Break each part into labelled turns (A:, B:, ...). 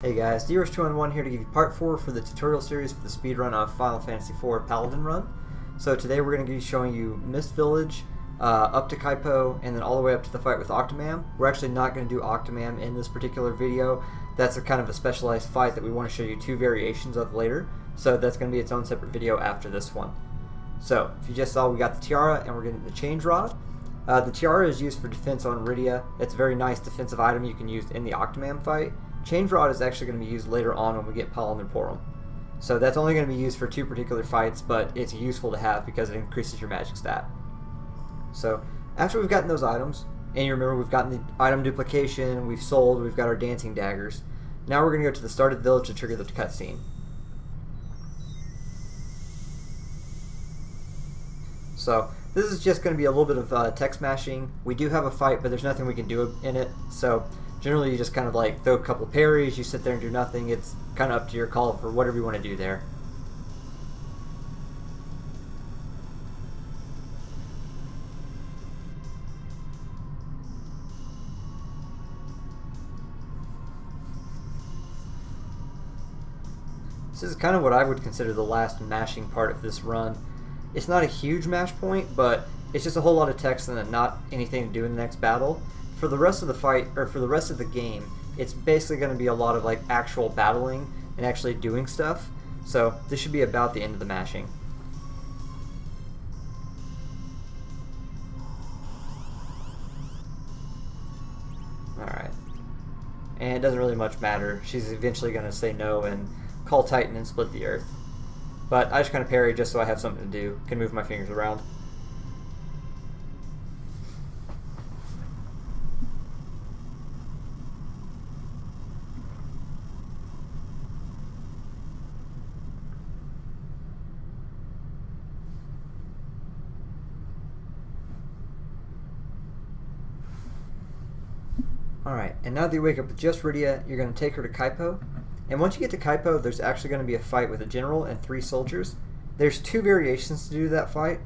A: Hey guys, DRS211 here to give you part 4 for the tutorial series for the speedrun of Final Fantasy IV Paladin run. So today we're going to be showing you Mist Village, up to Kaipo, and then all the way up to the fight with Octomam. We're actually not going to do Octomam in this particular video. That's a kind of a specialized fight that we want to show you two variations of later. So that's going to be its own separate video after this one. So, if you just saw, we got the Tiara and we're getting the Change Rod. The Tiara is used for defense on Rydia. It's a very nice defensive item you can use in the Octomam fight. Change Rod is actually going to be used later on when we get Paladin Porum. So that's only going to be used for two particular fights, but it's useful to have because it increases your magic stat. So after we've gotten those items, and you remember we've gotten the item duplication, we've sold, we've got our dancing daggers, now we're going to go to the start of the village to trigger the cutscene. So this is just going to be a little bit of tech smashing. We do have a fight, but there's nothing we can do in it. So generally you just kind of like throw a couple parries, you sit there and do nothing. It's kind of up to your call for whatever you want to do there. This is kind of what I would consider the last mashing part of this run. It's not a huge mash point, but it's just a whole lot of text and not anything to do in the next battle. For the rest of the fight, or for the rest of the game, it's basically going to be a lot of like actual battling and actually doing stuff. So this should be about the end of the mashing. Alright. And it doesn't really much matter. She's eventually going to say no and call Titan and split the earth. But I just kind of parry just so I have something to do. Can move my fingers around. Alright, and now that you wake up with just Rydia, you're going to take her to Kaipo. And once you get to Kaipo, there's actually going to be a fight with a general and 3 soldiers. There's 2 variations to do that fight.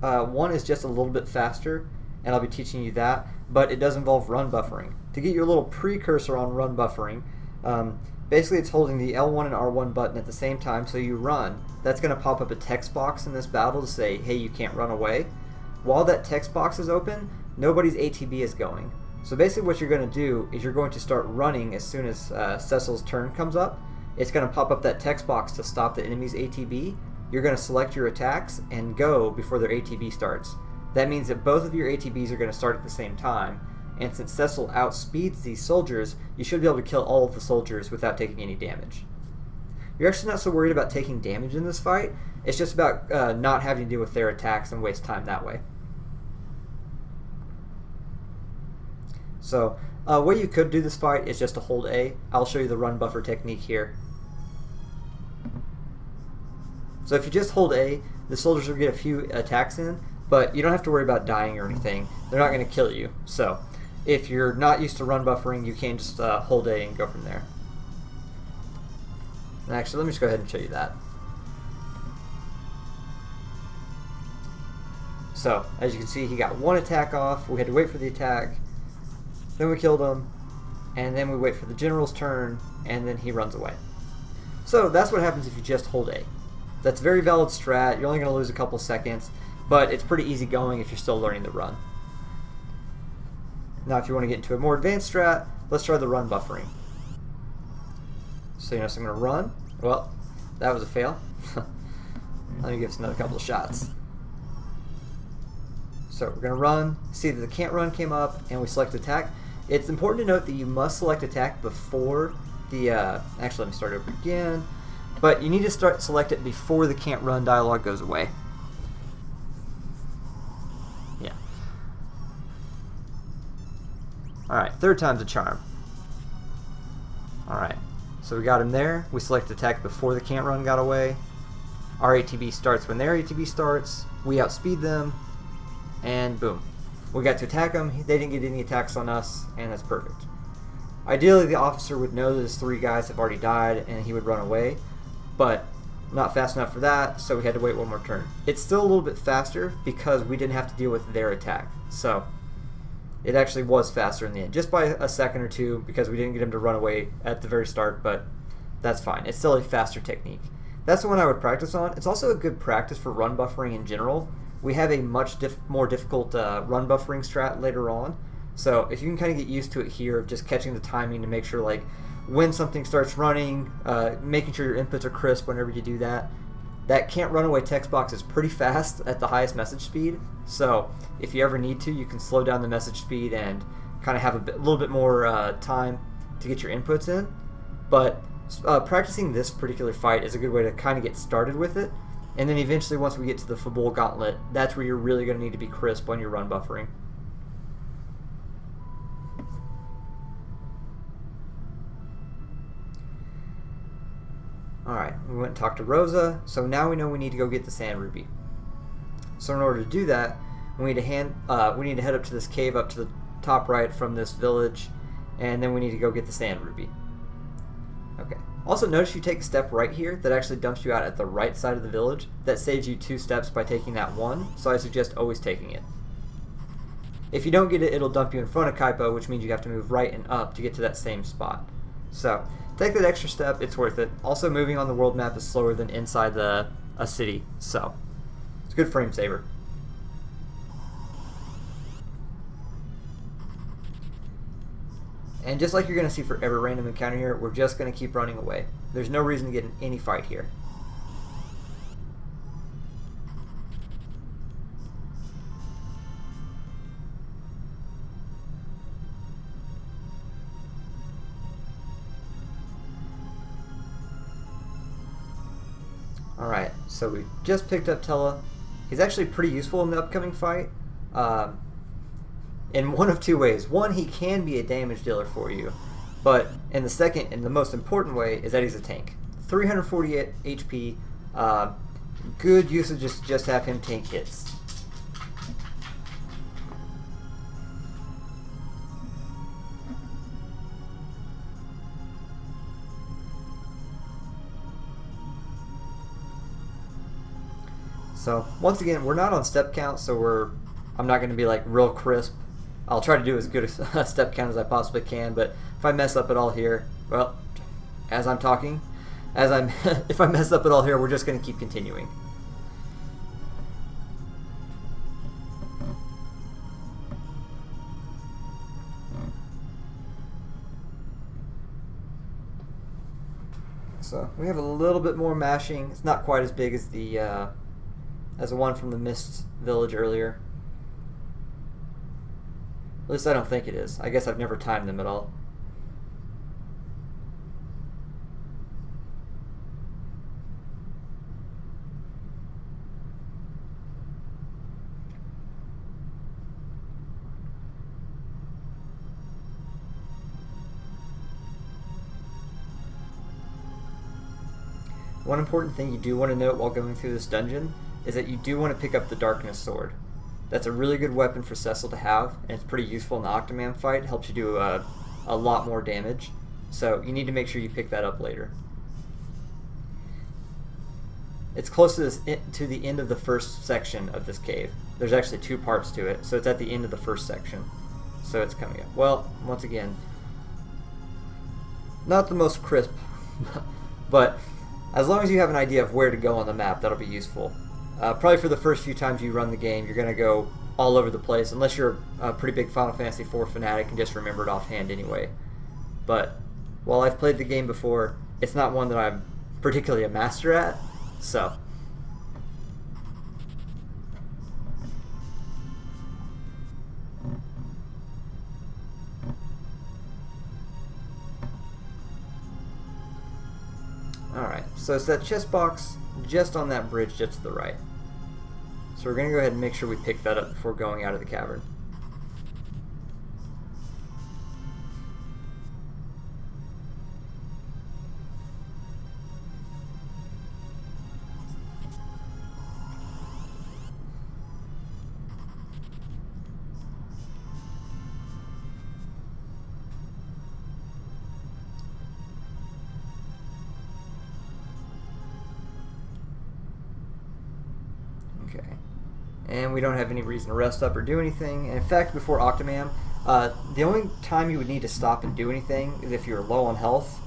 A: One is just a little bit faster, and I'll be teaching you that, but it does involve run buffering. To get your little precursor on run buffering, basically it's holding the L1 and R1 button at the same time, so you run. That's going to pop up a text box in this battle to say, hey, you can't run away. While that text box is open, nobody's ATB is going. So basically what you're going to do is you're going to start running as soon as Cecil's turn comes up. It's going to pop up that text box to stop the enemy's ATB. You're going to select your attacks and go before their ATB starts. That means that both of your ATBs are going to start at the same time. And since Cecil outspeeds these soldiers, you should be able to kill all of the soldiers without taking any damage. You're actually not so worried about taking damage in this fight. It's just about not having to deal with their attacks and waste time that way. So, way you could do this fight is just to hold A. I'll show you the run buffer technique here. So if you just hold A, the soldiers will get a few attacks in, but you don't have to worry about dying or anything. They're not going to kill you. So, if you're not used to run buffering, you can just hold A and go from there. And actually, let me just go ahead and show you that. So, as you can see, he got 1 attack off. We had to wait for the attack. Then we killed him, and then we wait for the general's turn, and then he runs away. So that's what happens if you just hold A. That's a very valid strat. You're only going to lose a couple seconds, but it's pretty easy going if you're still learning the run. Now if you want to get into a more advanced strat, let's try the run buffering. So I'm going to run. Well, that was a fail. Let me give us another couple of shots. So we're going to run, see that the can't run came up, and we select attack. It's important to note that you must select attack before the, actually let me start over again, but you need to select it before the can't run dialog goes away. Yeah. Alright, 3rd time's a charm. Alright, so we got him there. We select attack before the can't run got away. Our ATB starts when their ATB starts. We outspeed them. And boom. We got to attack them, they didn't get any attacks on us, and that's perfect. Ideally the officer would know that his 3 guys have already died and he would run away, but not fast enough for that, so we had to wait 1 more turn. It's still a little bit faster because we didn't have to deal with their attack. So it actually was faster in the end, just by a second or two, because we didn't get him to run away at the very start, but that's fine. It's still a faster technique. That's the one I would practice on. It's also a good practice for run buffering in general. We have a much more difficult run buffering strat later on, so if you can kind of get used to it here, of just catching the timing to make sure, like, when something starts running, making sure your inputs are crisp whenever you do that. That can't run away text box is pretty fast at the highest message speed, so if you ever need to, you can slow down the message speed and kind of have a little bit more time to get your inputs in. But practicing this particular fight is a good way to kind of get started with it, and then eventually once we get to the Fabul Gauntlet, that's where you're really going to need to be crisp on your run buffering. Alright, we went and talked to Rosa, so now we know we need to go get the Sand Ruby. So in order to do that, we need to head up to this cave up to the top right from this village, and then we need to go get the Sand Ruby. Okay. Also notice you take a step right here that actually dumps you out at the right side of the village. That saves you 2 steps by taking that one, so I suggest always taking it. If you don't get it, it'll dump you in front of Kaipo, which means you have to move right and up to get to that same spot. So take that extra step, it's worth it. Also, moving on the world map is slower than inside a city, so it's a good frame saver. And just like you're going to see for every random encounter here, we're just going to keep running away. There's no reason to get in any fight here. Alright, so we just picked up Tella. He's actually pretty useful in the upcoming fight. In one of 2 ways. One, he can be a damage dealer for you, but in the second and the most important way is that he's a tank. 348 HP, good usage is just have him tank hits. So once again, we're not on step count, so I'm not going to be like real crisp. I'll try to do as good a step count as I possibly can, but if I mess up at all here, well, if I mess up at all here, we're just going to keep continuing. So we have a little bit more mashing. It's not quite as big as the one from the Mist Village earlier. At least I don't think it is. I guess I've never timed them at all. One important thing you do want to note while going through this dungeon is that you do want to pick up the Darkness Sword. That's a really good weapon for Cecil to have, and it's pretty useful in the Octoman fight. It helps you do a lot more damage, so you need to make sure you pick that up later. It's close to the end of the first section of this cave. There's actually 2 parts to it, so it's at the end of the first section. So it's coming up. Well, once again, not the most crisp, but as long as you have an idea of where to go on the map, that'll be useful. Probably for the first few times you run the game, you're going to go all over the place, unless you're a pretty big Final Fantasy IV fanatic and just remember it offhand anyway. But while I've played the game before, it's not one that I'm particularly a master at, so. Alright, so it's that chest box just on that bridge just to the right. So we're going to go ahead and make sure we pick that up before going out of the cavern. Okay. And we don't have any reason to rest up or do anything. And in fact, before Octomam, The only time you would need to stop and do anything is if you're low on health,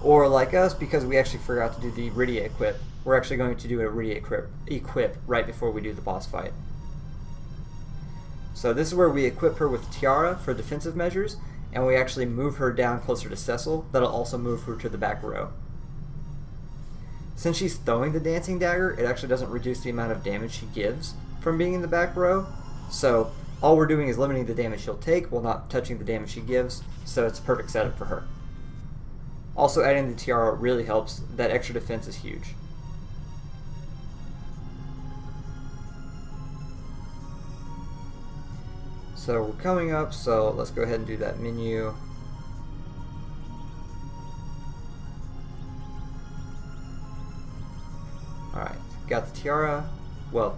A: or like us, because we actually forgot to do the Rydia equip. We're actually going to do a Rydia equip right before we do the boss fight. So this is where we equip her with Tiara for defensive measures, and we actually move her down closer to Cecil. That'll also move her to the back row. Since she's throwing the dancing dagger, it actually doesn't reduce the amount of damage she gives from being in the back row. So all we're doing is limiting the damage she'll take while not touching the damage she gives, so it's a perfect setup for her. Also, adding the Tiara really helps. That extra defense is huge. So we're coming up, so let's go ahead and do that menu. Alright, got the Tiara. Well,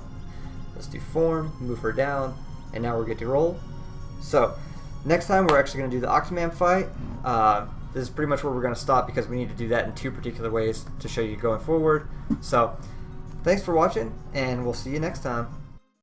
A: let's do form, move her down, and now we're good to roll. So, next time we're actually going to do the Octoman fight. This is pretty much where we're going to stop because we need to do that in 2 particular ways to show you going forward. So, thanks for watching, and we'll see you next time.